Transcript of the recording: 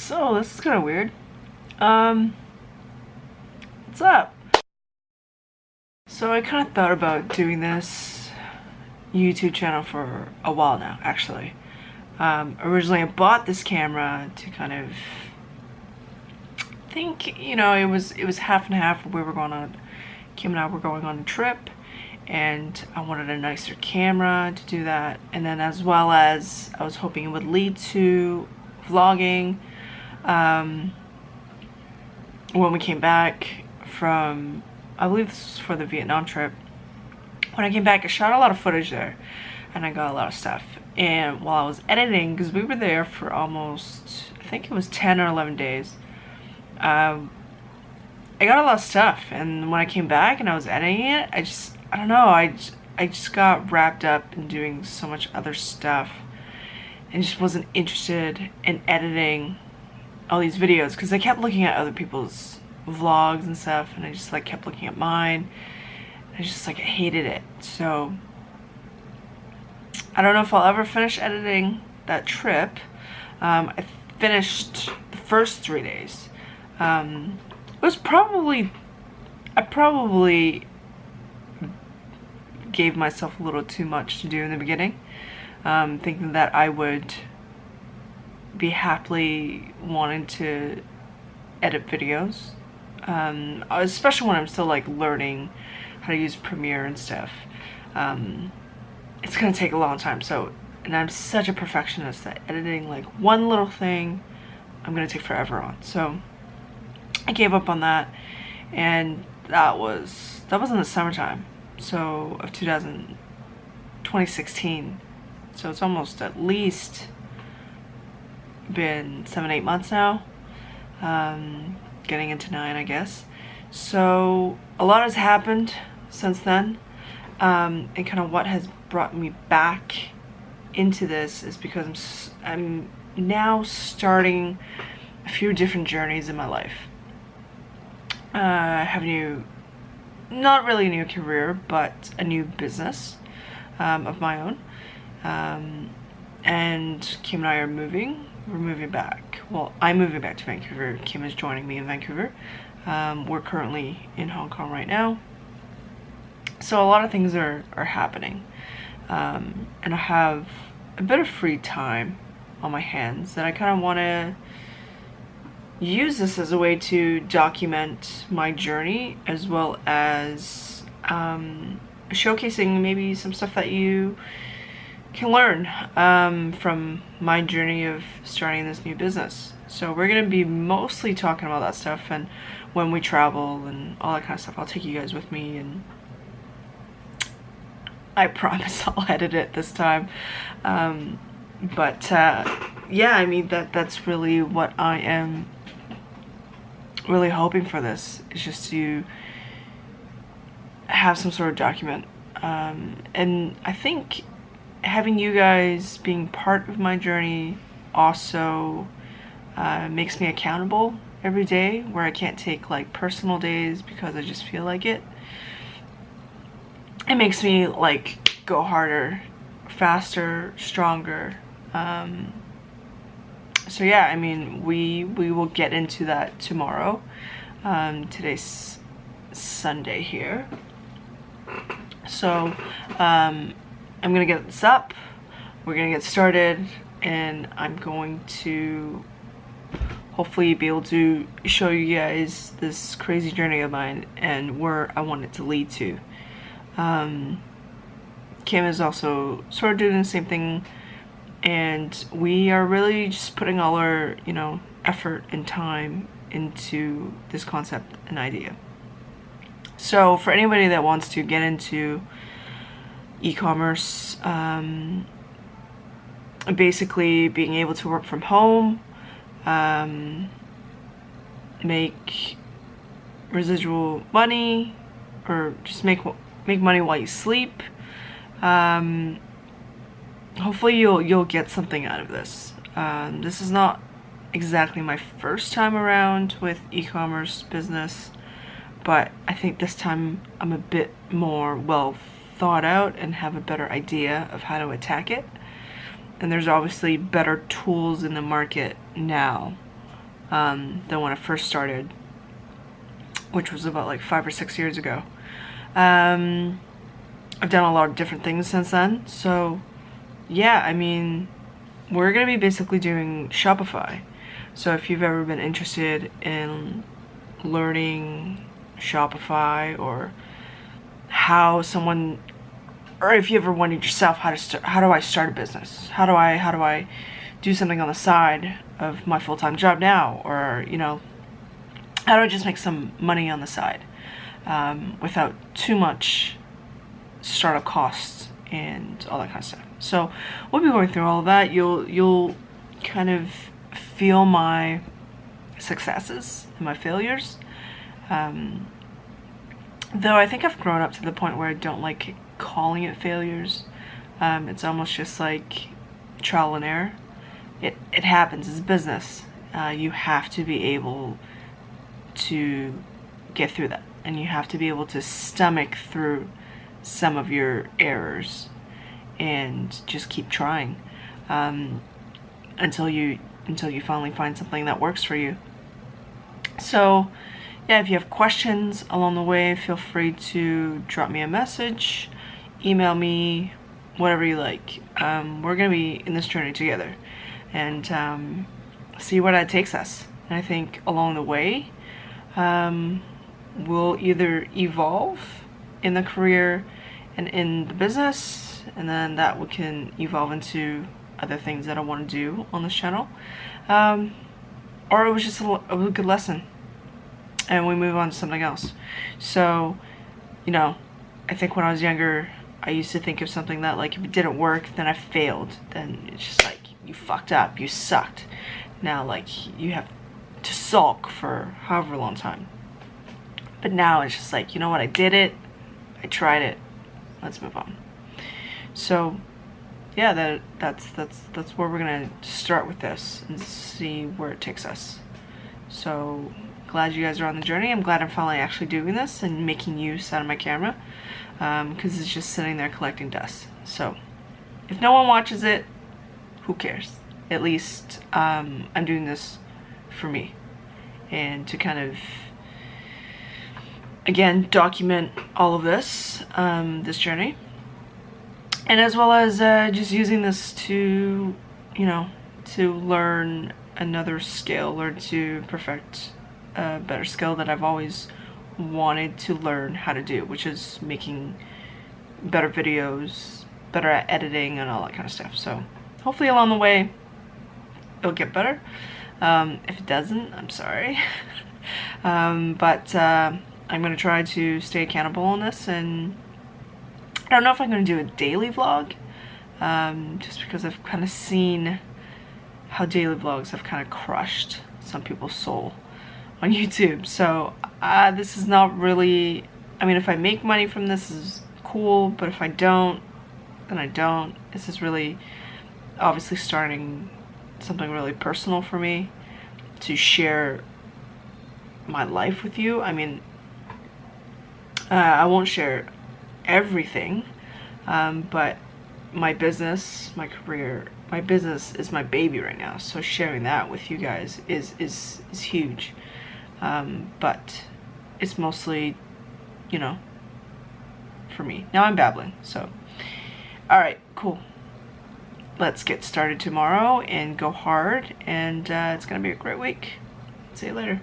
So this is kind of weird. What's up? So I kind of thought about doing this YouTube channel for a while now, actually. Originally I bought this camera to kind of think, it was half and half. Kim and I were going on a trip, and I wanted a nicer camera to do that. And then as well as I was hoping it would lead to vlogging. When we came back from, I believe this was for the Vietnam trip. When I came back, I shot a lot of footage there, and I got a lot of stuff. And while I was editing, because we were there for almost, I think it was 10 or 11 days, I got a lot of stuff. And when I came back and I was editing it, I don't know, I just got wrapped up in doing so much other stuff and just wasn't interested in editing all these videos, because I kept looking at other people's vlogs and stuff, and I just kept looking at mine. I just I hated it. So I don't know if I'll ever finish editing that trip. I finished the first 3 days. I probably gave myself a little too much to do in the beginning, thinking that I would be happily wanting to edit videos, especially when I'm still learning how to use Premiere and stuff. It's gonna take a long time. And I'm such a perfectionist that editing one little thing I'm gonna take forever on. So I gave up on that, and that was in the summertime, so of 2016. So it's almost at least been 7-8 months now, getting into 9, I guess. So a lot has happened since then, and kind of what has brought me back into this is because I'm now starting a few different journeys in my life. I have not really a new career, but a new business of my own, and Kim and I are moving. We're moving back. Well, I'm moving back to Vancouver. Kim is joining me in Vancouver. We're currently in Hong Kong right now. So a lot of things are happening. And I have a bit of free time on my hands that I kind of want to use this as a way to document my journey, as well as showcasing maybe some stuff that you can learn from my journey of starting this new business. So we're gonna be mostly talking about that stuff, and when we travel and all that kind of stuff, I'll take you guys with me, and I promise I'll edit it this time. Yeah, I mean, that's really what I am really hoping for. This is just to have some sort of document, and I think having you guys being part of my journey also makes me accountable every day, where I can't take personal days because I just feel like it. It makes me go harder, faster, stronger. So yeah, I mean, we will get into that tomorrow. Today's Sunday here. So I'm gonna get this up, we're gonna get started, and I'm going to hopefully be able to show you guys this crazy journey of mine and where I want it to lead to. Kim is also sort of doing the same thing, and we are really just putting all our effort and time into this concept and idea. So for anybody that wants to get into e-commerce, basically being able to work from home, make residual money, or just make money while you sleep, hopefully you'll get something out of this. This is not exactly my first time around with e-commerce business, but I think this time I'm a bit more well thought out and have a better idea of how to attack it. And there's obviously better tools in the market now than when I first started, which was about like 5 or 6 years ago. I've done a lot of different things since then. So yeah, I mean, we're gonna be basically doing Shopify. So if you've ever been interested in learning Shopify, or how someone, or if you ever wondered yourself how do I start a business? How do I do something on the side of my full-time job now? Or, you know, how do I just make some money on the side without too much startup costs and all that kind of stuff? So we'll be going through all of that. You'll kind of feel my successes and my failures. Though I think I've grown up to the point where I don't like calling it failures. It's almost just like trial and error. It happens. It's business. You have to be able to get through that, and you have to be able to stomach through some of your errors and just keep trying until you finally find something that works for you. So yeah, if you have questions along the way, feel free to drop me a message, email me, whatever you like. We're gonna be in this journey together, and see where that takes us. And I think along the way, we'll either evolve in the career and in the business, and then that we can evolve into other things that I want to do on this channel, or it was just a good lesson and we move on to something else. So, you know, I think when I was younger, I used to think of something that, like, if it didn't work, then I failed. Then it's just like, you fucked up, you sucked. Now, like, you have to sulk for however long time. But now it's just like, you know what, I did it, I tried it, let's move on. So yeah, that's where we're gonna start with this and see where it takes us. So glad you guys are on the journey. I'm glad I'm finally actually doing this and making use out of my camera, because it's just sitting there collecting dust. So if no one watches it, who cares? At least I'm doing this for me, and to kind of, again, document all of this, this journey, and as well as just using this to, you know, to learn another skill, or to perfect a better skill that I've always wanted to learn how to do, which is making better videos, better at editing and all that kind of stuff. So hopefully along the way it'll get better. If it doesn't, I'm sorry. But I'm gonna try to stay accountable on this, and I don't know if I'm gonna do a daily vlog, just because I've kind of seen how daily vlogs have kind of crushed some people's soul on YouTube. So this is not really, I mean, if I make money from this is cool, but if I don't, then I don't. This is really obviously starting something really personal for me, to share my life with you. I mean, I won't share everything, but my business, my career, my business is my baby right now, so sharing that with you guys is huge. But it's mostly, you know, for me. Now I'm babbling, so alright, cool. Let's get started tomorrow and go hard, and it's gonna be a great week. See you later.